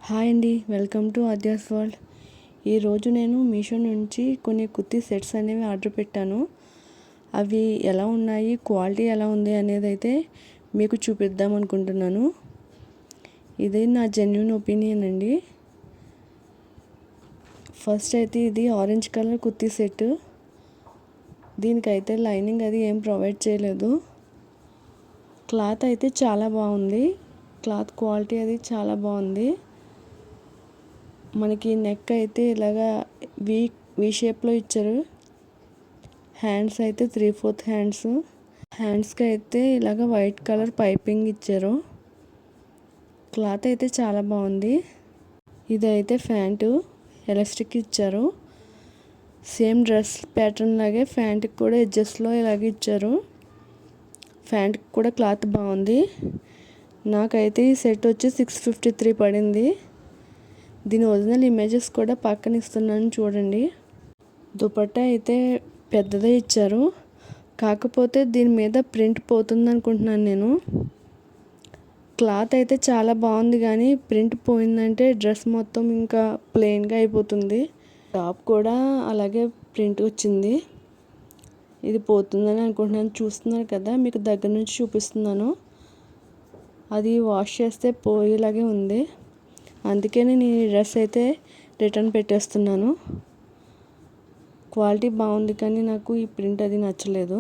Hi అండి, welcome to Aadya's world. ఈరోజు నేను మీషో నుంచి కొన్ని కుర్తీ సెట్స్ అనేవి ఆర్డర్ పెట్టాను. అవి ఎలా ఉన్నాయి, క్వాలిటీ ఎలా ఉంది అనేది అయితే మీకు చూపిద్దాం అనుకుంటున్నాను. ఇది నా జెన్యూన్ ఒపీనియన్ అండి. ఫస్ట్ అయితే ఇది ఆరెంజ్ కలర్ కుర్తీ సెట్. దీనికైతే లైనింగ్ అది ఏం ప్రొవైడ్ చేయలేదు. క్లాత్ అయితే చాలా బాగుంది. క్లాత్ క్వాలిటీ అది చాలా బాగుంది. మనకి నెక్ అయితే ఇలాగా వి షేప్లో ఇచ్చారు. హ్యాండ్స్ అయితే 3/4 హ్యాండ్స్. హ్యాండ్స్కి అయితే ఇలాగ వైట్ కలర్ పైపింగ్ ఇచ్చారు. క్లాత్ అయితే చాలా బాగుంది. ఇదైతే ప్యాంటు ఎలాస్టిక్ ఇచ్చారు. సేమ్ డ్రెస్ ప్యాటర్న్ లాగే ప్యాంట్కి కూడా ఎడ్జెస్లో ఇలాగే ఇచ్చారు. ప్యాంట్కి కూడా క్లాత్ బాగుంది. నాకైతే ఈ సెట్ వచ్చి 653 పడింది. దీని ఒరిజినల్ ఇమేజెస్ కూడా పక్కన ఇస్తున్నాను చూడండి. దుపట్టా అయితే పెద్దదే ఇచ్చారు. కాకపోతే దీని మీద ప్రింట్ పోతుంది అనుకుంటున్నాను నేను. క్లాత్ అయితే చాలా బాగుంది, కానీ ప్రింట్ పోయిందంటే డ్రెస్ మొత్తం ఇంకా ప్లెయిన్గా అయిపోతుంది. టాప్ కూడా అలాగే ప్రింట్ వచ్చింది. ఇది పోతుందని అనుకుంటున్నాను. చూస్తున్నారు కదా, మీకు దగ్గర నుంచి చూపిస్తున్నాను. అది వాష్ చేస్తే పోయేలాగే ఉంది. అందుకే నేను ఈ డ్రెస్ అయితే రిటర్న్ పెట్టేస్తున్నాను. క్వాలిటీ బాగుంది, కానీ నాకు ఈ ప్రింట్ అది నచ్చలేదు.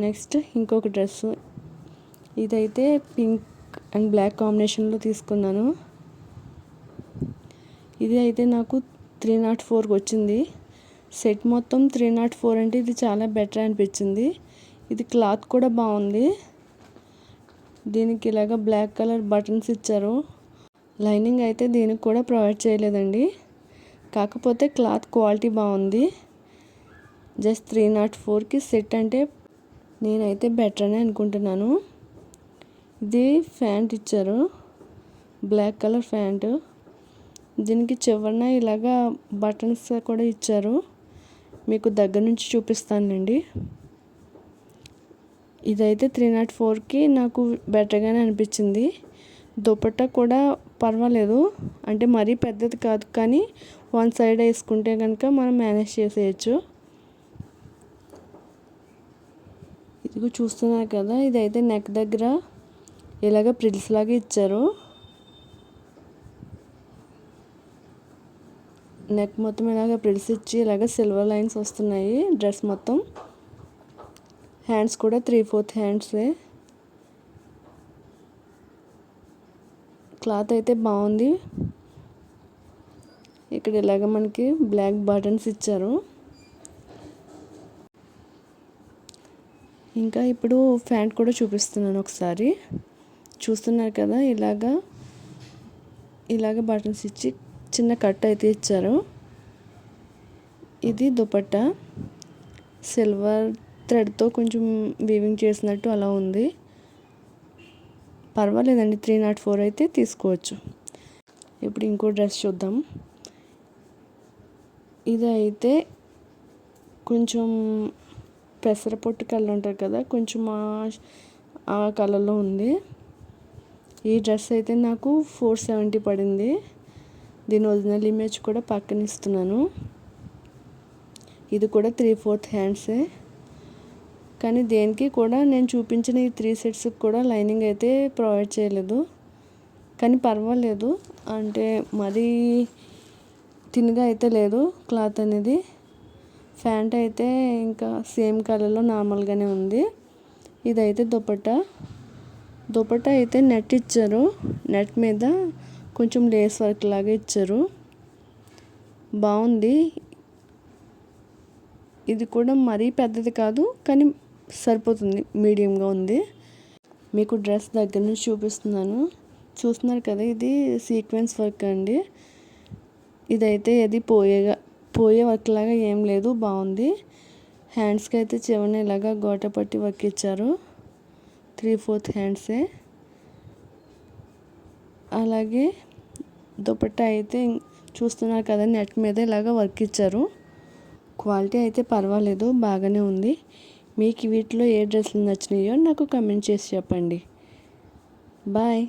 నెక్స్ట్ ఇంకొక డ్రెస్. ఇదైతే పింక్ అండ్ బ్లాక్ కాంబినేషన్లో తీసుకున్నాను. ఇది అయితే నాకు 304కి వచ్చింది. సెట్ మొత్తం 304 అంటే ఇది చాలా బెటర్ అనిపించింది. ఇది క్లాత్ కూడా బాగుంది. దీనికి ఇలాగ బ్లాక్ కలర్ బటన్స్ ఇచ్చారు. లైనింగ్ అయితే దీనికి కూడా ప్రొవైడ్ చేయలేదండి. కాకపోతే క్లాత్ క్వాలిటీ బాగుంది. జస్ట్ 304కి సెట్ అంటే నేనైతే బెటర్ అని అనుకుంటున్నాను. ఇది ప్యాంట్ ఇచ్చారు, బ్లాక్ కలర్ ప్యాంటు. దీనికి చివరన ఇలాగా బటన్స్ కూడా ఇచ్చారు. మీకు దగ్గర నుంచి చూపిస్తానండి. ఇదైతే 304కి నాకు బెటర్గానే అనిపించింది. దుపట్టా కూడా పర్వాలేదు, అంటే మరీ పెద్దది కాదు, కానీ వన్ సైడ్ వేసుకుంటే కనుక మనం మేనేజ్ చేసేయచ్చు. ఇదిగో చూస్తున్నారు కదా, ఇదైతే నెక్ దగ్గర ఇలాగ ప్రిల్స్ లాగా ఇచ్చారు. నెక్ మొత్తం ఇలాగ ప్రిల్స్ ఇచ్చి ఇలాగ సిల్వర్ లైన్స్ వస్తున్నాయి డ్రెస్ మొత్తం. హ్యాండ్స్ కూడా 3/4 హ్యాండ్సే. క్లాత్ అయితే బాగుంది. ఇక్కడ ఇలాగ మనకి బ్లాక్ బటన్స్ ఇచ్చారు. ఇంకా ఇప్పుడు ప్యాంట్ కూడా చూపిస్తున్నాను ఒకసారి. చూస్తున్నారు కదా, ఇలాగ బటన్స్ ఇచ్చి చిన్న కట్ అయితే ఇచ్చారు. ఇది దుపట్టా సిల్వర్ థ్రెడ్తో కొంచెం వీవింగ్ చేసినట్టు అలా ఉంది. పర్వాలేదండి, 304 అయితే తీసుకోవచ్చు. ఇప్పుడు ఇంకో డ్రెస్ చూద్దాం. ఇది అయితే కొంచెం పెసరపొట్టు కలర్ ఉంటుంది కదా, కొంచెం ఆ కలర్లో ఉంది. ఈ డ్రెస్ అయితే నాకు 470 పడింది. దీని ఒరిజినల్ ఇమేజ్ కూడా పక్కన ఇస్తున్నాను. ఇది కూడా 3/4 హ్యాండ్సే. కానీ దేనికి కూడా నేను చూపించిన ఈ 3 సెట్స్కి కూడా లైనింగ్ అయితే ప్రొవైడ్ చేయలేదు. కానీ పర్వాలేదు, అంటే మరీ థిన్గా అయితే లేదు క్లాత్ అనేది. ప్యాంట్ అయితే ఇంకా సేమ్ కలర్లో నార్మల్గానే ఉంది. ఇదైతే దుపట్టా అయితే నెట్ ఇచ్చారు. నెట్ మీద కొంచెం లేస్ వర్క్ లాగా ఇచ్చారు. బాగుంది. ఇది కూడా మరీ పెద్దది కాదు, కానీ సరిపోతుంది, మీడియంగా ఉంది. మీకు డ్రెస్ దగ్గర నుంచి చూపిస్తున్నాను. చూస్తున్నారు కదా, ఇది సీక్వెన్స్ వర్క్ అండి. ఇదైతే అది పోయే వర్క్ లాగా ఏం లేదు, బాగుంది. హ్యాండ్స్కి అయితే చివరన ఇలాగా గోటపట్టి వర్క్ ఇచ్చారు. 3/4 హ్యాండ్సే. అలాగే దుపట్టా అయితే చూస్తున్నారు కదా, నెట్ మీద ఇలాగ వర్క్ ఇచ్చారు. క్వాలిటీ అయితే పర్వాలేదు, బాగానే ఉంది. మీకు వీటిలో ఏ డ్రెస్సులు నచ్చినాయో నాకు కమెంట్ చేసి చెప్పండి. బాయ్.